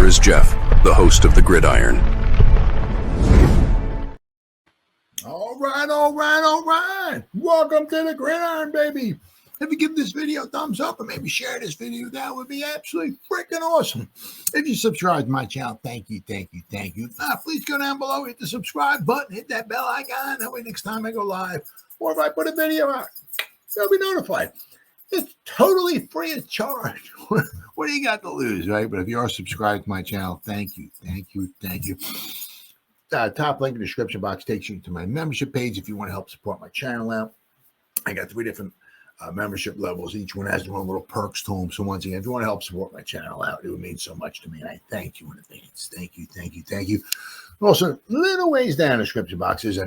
is Jeff, the host of the Gridiron. All right. Welcome to the Gridiron, baby. If you give this video a thumbs up or maybe share this video, that would be absolutely freaking awesome. If you subscribe to my channel, thank you. Please go down below, hit the subscribe button, hit that bell icon. That way next time I go live or if I put a video out, you'll be notified. It's totally free of charge. What do you got to lose, right? But if you are subscribed to my channel, thank you. Top link in the description box takes you to my membership page if you want to help support my channel out. I got 3 different membership levels. Each one has their own little perks to them. So once again, if you want to help support my channel out, it would mean so much to me. And I thank you in advance. Thank you. Also, little ways down in the description box is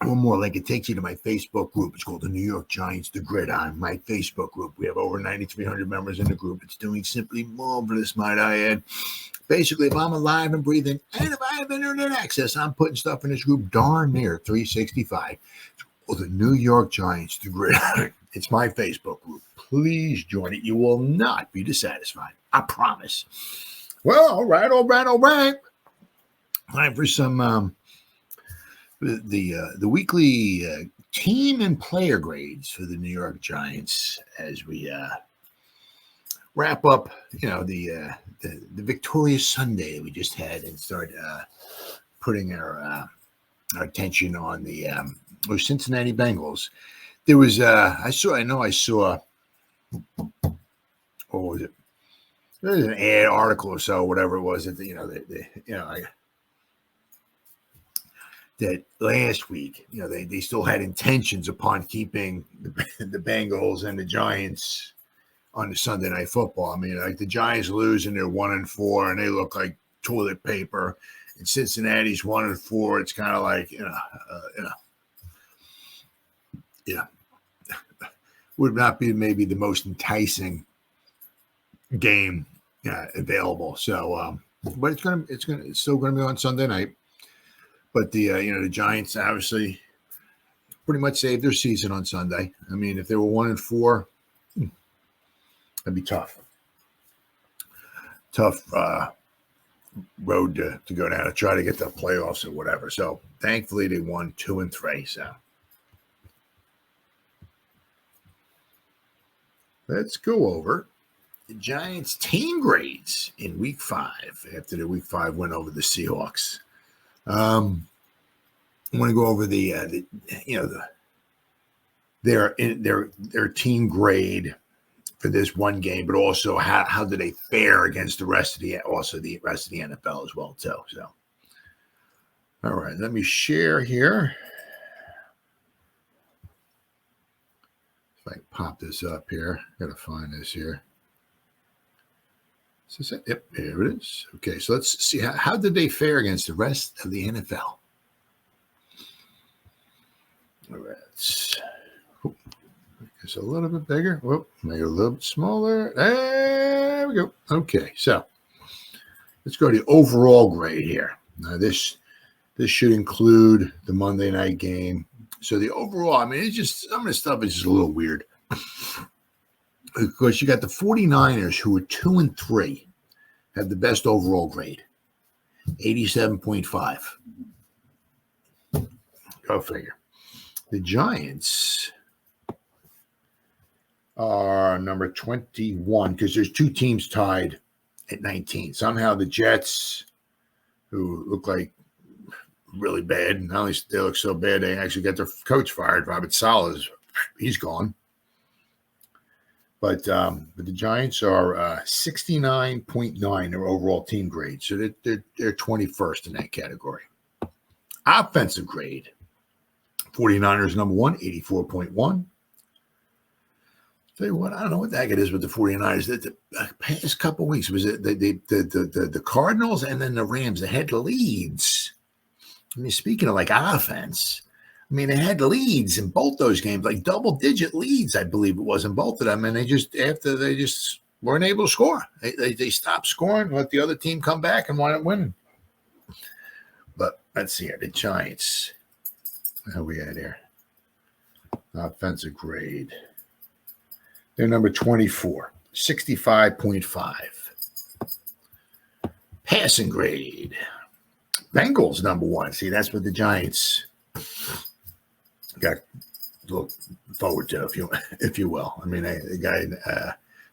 one more link. It takes you to my Facebook group. It's called the New York Giants, the Gridiron, my Facebook group. We have over 9,300 members in the group. It's doing simply marvelous, might I add. Basically, if I'm alive and breathing, and if I have internet access, I'm putting stuff in this group darn near 365. It's called the New York Giants, the Gridiron. It's my Facebook group. Please join it. You will not be dissatisfied. I promise. Well, all right. Time for some the weekly team and player grades for the New York Giants as we wrap up, the victorious Sunday we just had and start putting our attention on the Cincinnati Bengals. There was I saw what was it? There was an ad article or so, whatever it was that that last week, they still had intentions upon keeping the Bengals and the Giants on the Sunday Night Football. I mean, like the Giants lose and they're 1-4 and they look like toilet paper. And Cincinnati's 1-4. It's kind of like, would not be maybe the most enticing game available. So, but it's still gonna be on Sunday night. But the Giants obviously pretty much saved their season on Sunday. I mean, if they were 1-4, that'd be tough. Tough road to go down to try to get the playoffs or whatever. So thankfully they won 2-3. So let's go over the Giants team grades in week 5 after the week 5 win over the Seahawks. I want to go over their team grade for this one game, but also how do they fare against the rest of the NFL as well too. So, all right, let me share here. If I can pop this up here, gotta find this here. Is this it? Yep, here it is. Okay, so let's see how did they fare against the rest of the NFL. All right, it's a little bit bigger. Whoop, make it a little bit smaller. There we go. Okay, so let's go to the overall grade here. Now this should include the Monday night game. So the overall, I mean, it's just some of the stuff is just a little weird. Of course, you got the 49ers who are 2-3, have the best overall grade, 87.5. Go figure. The Giants are number 21 because there's 2 teams tied at 19. Somehow the Jets, who look like really bad, not only they look so bad, they actually got their coach fired. Robert Saleh, he's gone. But the Giants are 69.9, their overall team grade. So they're 21st in that category. Offensive grade, 49ers number 1, 84.1. Tell you what, I don't know what the heck it is with the 49ers. The past couple of weeks, was it the Cardinals and then the Rams that had the leads. I mean, speaking of like offense, I mean, they had leads in both those games, like double-digit leads, I believe it was in both of them. And they just weren't able to score. They stopped scoring, let the other team come back and wind up winning. But let's see here, the Giants. How we at here? Offensive grade. They're number 24, 65.5. Passing grade. Bengals number 1. See, that's what the Giants got to look forward to, if you will. I mean, the guy,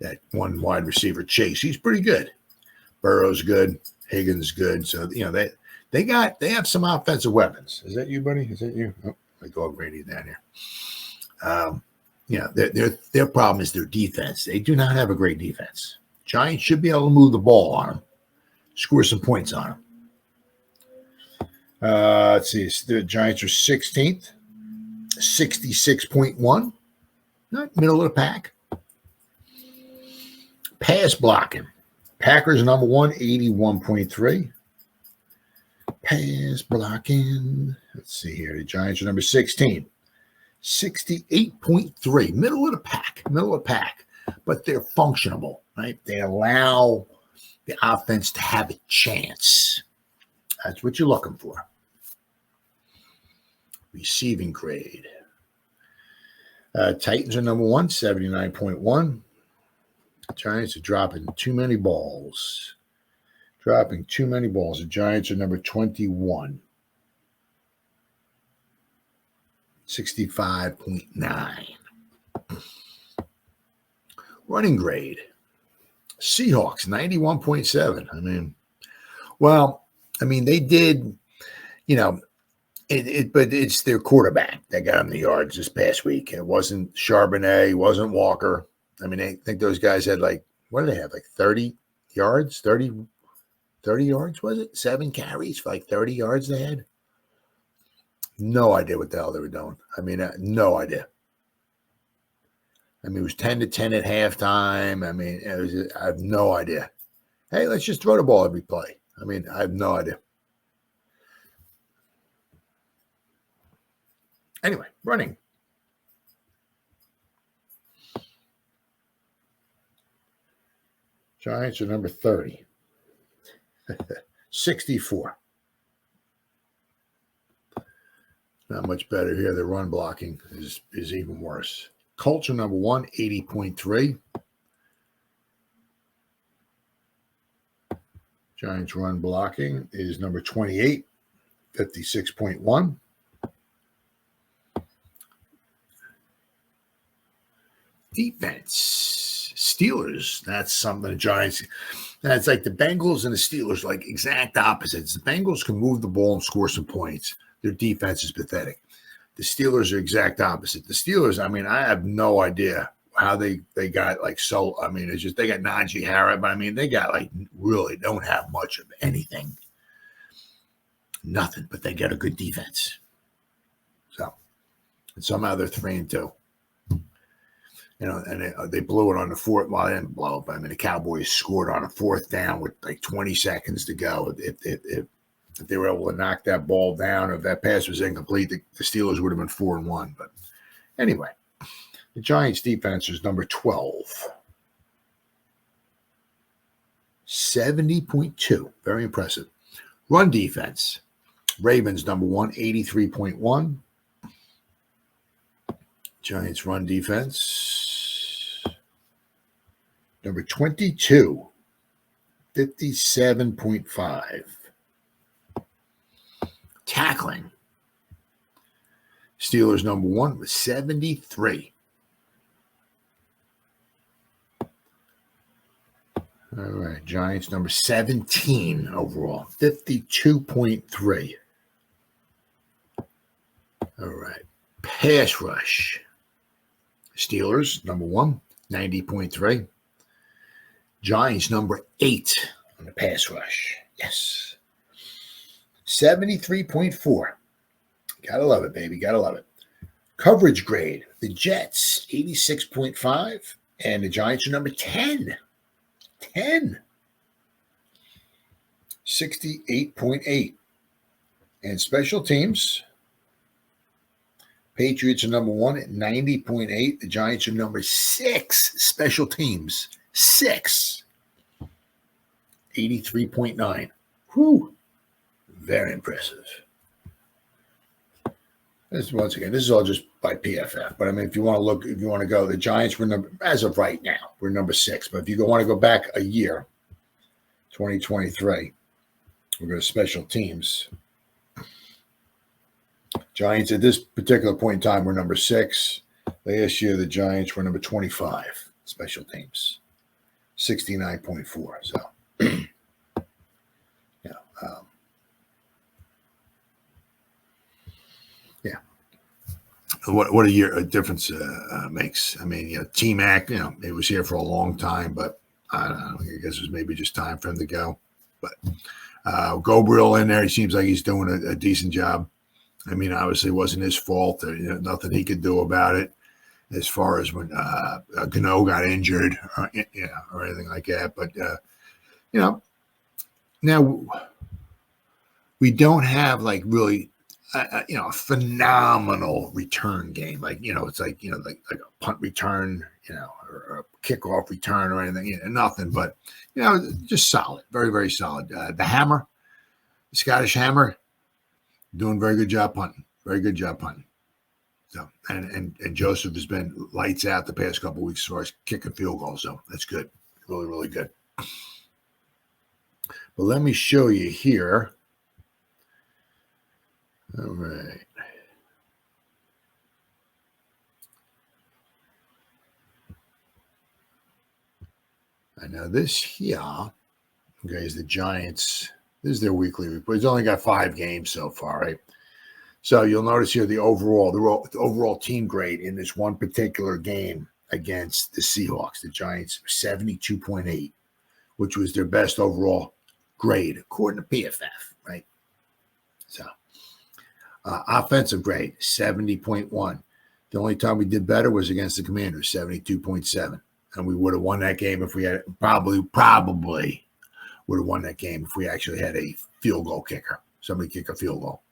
that one wide receiver, Chase, he's pretty good. Burrow's good. Higgins good. So, they have some offensive weapons. Is that you, buddy? Is that you? Oh, my dog Randy down here. Their problem is their defense. They do not have a great defense. Giants should be able to move the ball on them, score some points on them. Let's see. The Giants are 16th, 66.1. Not middle of the pack. Pass blocking. Packers number 1, 81.3. Pass blocking. Let's see here. The Giants are number 16, 68.3. Middle of the pack. But they're functional, right? They allow the offense to have a chance. That's what you're looking for. Receiving grade. Titans are number 1, 79.1. Giants are dropping too many balls. The Giants are number 21, 65.9. Running grade. Seahawks, 91.7. They did, but it's their quarterback that got them the yards this past week. It wasn't Charbonnet, it wasn't Walker. I think those guys had what did they have? 30 yards? 30 yards, was it? 7 carries for 30 yards they had? No idea what the hell they were doing. No idea. It was 10-10 at halftime. I have no idea. Hey, let's just throw the ball every play. I have no idea. Anyway, running. Giants are number 30. 64. Not much better here. The run blocking is even worse. Culture number 1, 80.3. Giants run blocking is number 28, 56.1. Defense. Steelers. That's something the Giants. That's like the Bengals and the Steelers, exact opposites. The Bengals can move the ball and score some points. Their defense is pathetic. The Steelers are exact opposite. The Steelers, I have no idea how they got it's just they got Najee Harris, but they got really don't have much of anything. Nothing, but they got a good defense. So, and somehow they're 3-2. And they blew it on the fourth. Well, they didn't blow it, but the Cowboys scored on a 4th down with 20 seconds to go. If they were able to knock that ball down, if that pass was incomplete, the Steelers would have been 4-1. But anyway, the Giants' defense is number 12, 70.2. Very impressive. Run defense. Ravens number 1, 83.1. Giants run defense. Number 22, 57.5. Tackling. Steelers number 1 with 73. All right. Giants number 17 overall, 52.3. All right. Pass rush. Steelers number 1, 90.3. Giants number 8 on the pass rush. Yes. 73.4. Gotta love it, baby. Gotta love it. Coverage grade. The Jets, 86.5. And the Giants are number 10. 68.8. And special teams. Patriots are number 1 at 90.8. The Giants are number 6. Special teams. 6. 83.9. Whew. Very impressive. This is all just by PFF. But if you want to go, the Giants were as of right now, we're number 6. But if you want to go back a year, 2023, We'll go to special teams. Giants at this particular point in time were number 6. Last year, the Giants were number 25. Special teams, 69.4. So, yeah, yeah. What a year a difference makes. I mean, Team Act, he was here for a long time, but I don't know. I guess it was maybe just time for him to go. But Gabriel in there, he seems like he's doing a decent job. I mean, obviously, it wasn't his fault. Nothing he could do about it as far as when Gano got injured or anything like that. But, now we don't have like really, a phenomenal return game. Like, it's like, like a punt return, or a kickoff return or anything, nothing, but, just solid, very, very solid. The Hammer, the Scottish Hammer, doing very good job punting. Very good job punting. So and Joseph has been lights out the past couple of weeks as far as kicking field goals. So that's good. Really, really good. But let me show you here. All right. And now this here, okay, is the Giants. This is their weekly report. He's only got 5 games so far, right? So you'll notice here the overall team grade in this one particular game against the Seahawks. The Giants 72.8, which was their best overall grade according to PFF, right? So offensive grade 70.1. The only time we did better was against the Commanders, 72.7, and we would have won that game if we had probably would have won that game if we actually had a field goal kicker. Somebody kick a field goal.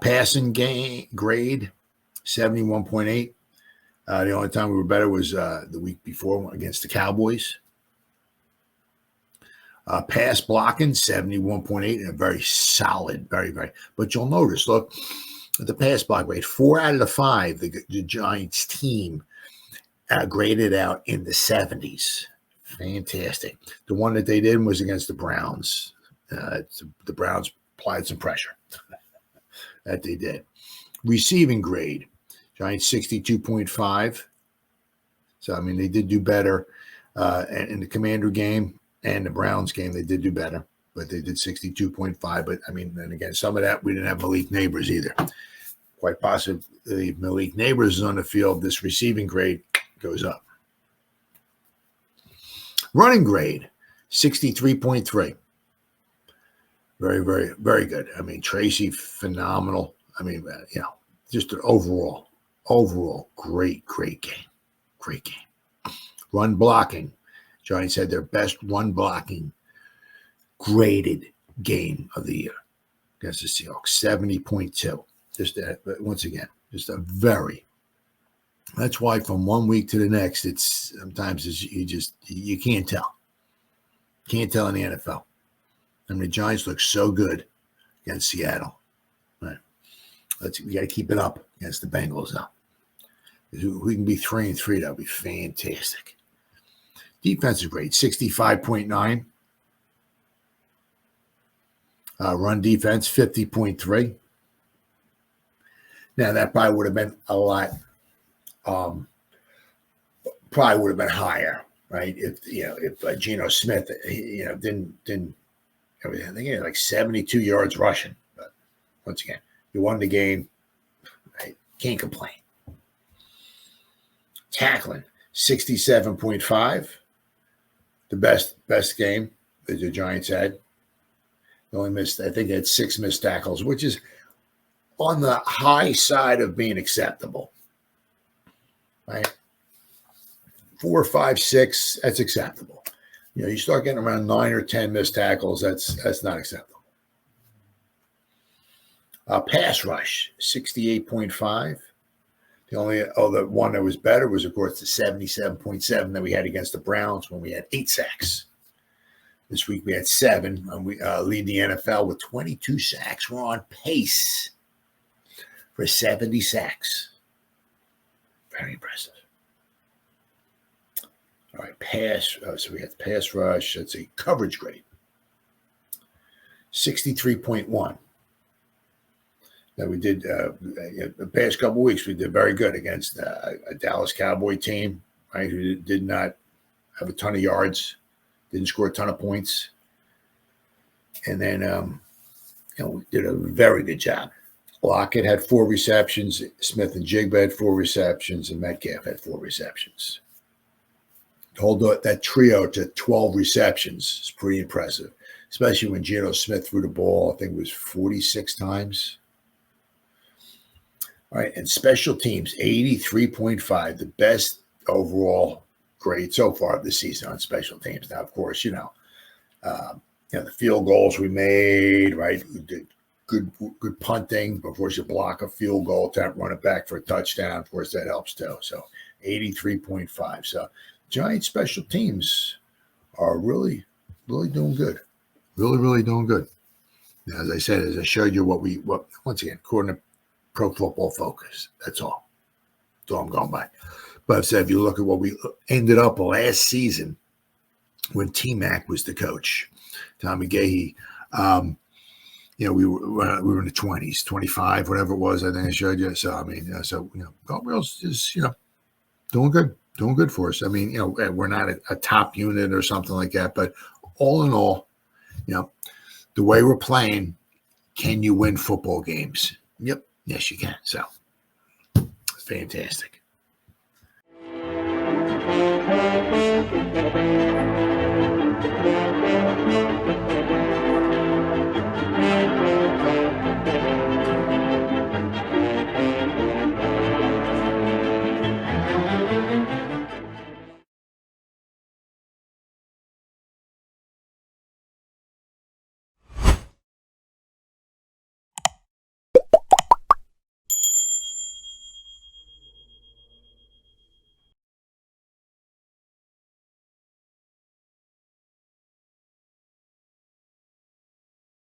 Passing game grade, 71.8. The only time we were better was the week before against the Cowboys. Pass blocking, 71.8, and a very solid, very, very. But you'll notice, look, the pass block grade, 4 out of the 5, the Giants team graded out in the 70s. Fantastic. The one that they did was against the Browns. The Browns applied some pressure. That they did. Receiving grade, Giants 62.5. So, I mean, they did do better in the Commander game and the Browns game. They did do better, but they did 62.5. But, I mean, and again, some of that, we didn't have Malik Neighbors either. Quite possibly, if Malik Neighbors is on the field, this receiving grade goes up. Running grade, 63.3. Very, very, very good. I mean, Tracy, phenomenal. I mean, just an overall great game. Great game. Run blocking. Giants had their best run blocking graded game of the year against the Seahawks, 70.2. Just that, but once again, just a very. That's why from one week to the next, it's sometimes you can't tell. Can't tell in the NFL. I mean, the Giants look so good against Seattle. Right. We got to keep it up against the Bengals now. If we can be 3-3, that'll be fantastic. Defensive grade, 65.9. Run defense, 50.3. Now, that probably would have been a lot, probably would have been higher, right? If Geno Smith, didn't, I think he had like 72 yards rushing. But once again, you won the game. I can't complain. Tackling, 67.5. The best game that the Giants had. They only missed, I think they had 6 missed tackles, which is on the high side of being acceptable. Right? 4, 5, 6, that's acceptable. You start getting around 9 or 10 missed tackles, that's not acceptable. Pass rush, 68.5. The only other one that was better was, of course, the 77.7 that we had against the Browns when we had 8 sacks. This week we had 7, and we lead the NFL with 22 sacks. We're on pace for 70 sacks. Very impressive. All right, pass. So we got the pass rush. That's a coverage grade. 63.1. Now we did the past couple of weeks. We did very good against a Dallas Cowboy team, right? Who did not have a ton of yards, didn't score a ton of points, and then we did a very good job. Lockett had 4 receptions. Smith and Jigba had 4 receptions, and Metcalf had 4 receptions. To hold that trio to 12 receptions is pretty impressive, especially when Geno Smith threw the ball. I think it was 46 times. All right, and special teams, 83.5, the best overall grade so far of the season on special teams. Now, of course, the field goals we made, right? We did good punting. Of course, you block a field goal, attempt, run it back for a touchdown. Of course, that helps too. So 83.5. So Giants special teams are really, really doing good. Really, really doing good. Now, as I said, as I showed you what once again, according to Pro Football Focus, that's all. That's all I'm going by. But I said, if you look at what we ended up last season when T-Mac was the coach, Tommy Gahey, we were in the 20s, 25, whatever it was. I think I showed you. So Galtwheels is doing good for us. I mean, we're not a top unit or something like that, but all in all, the way we're playing, can you win football games? Yep, yes you can. So it's fantastic.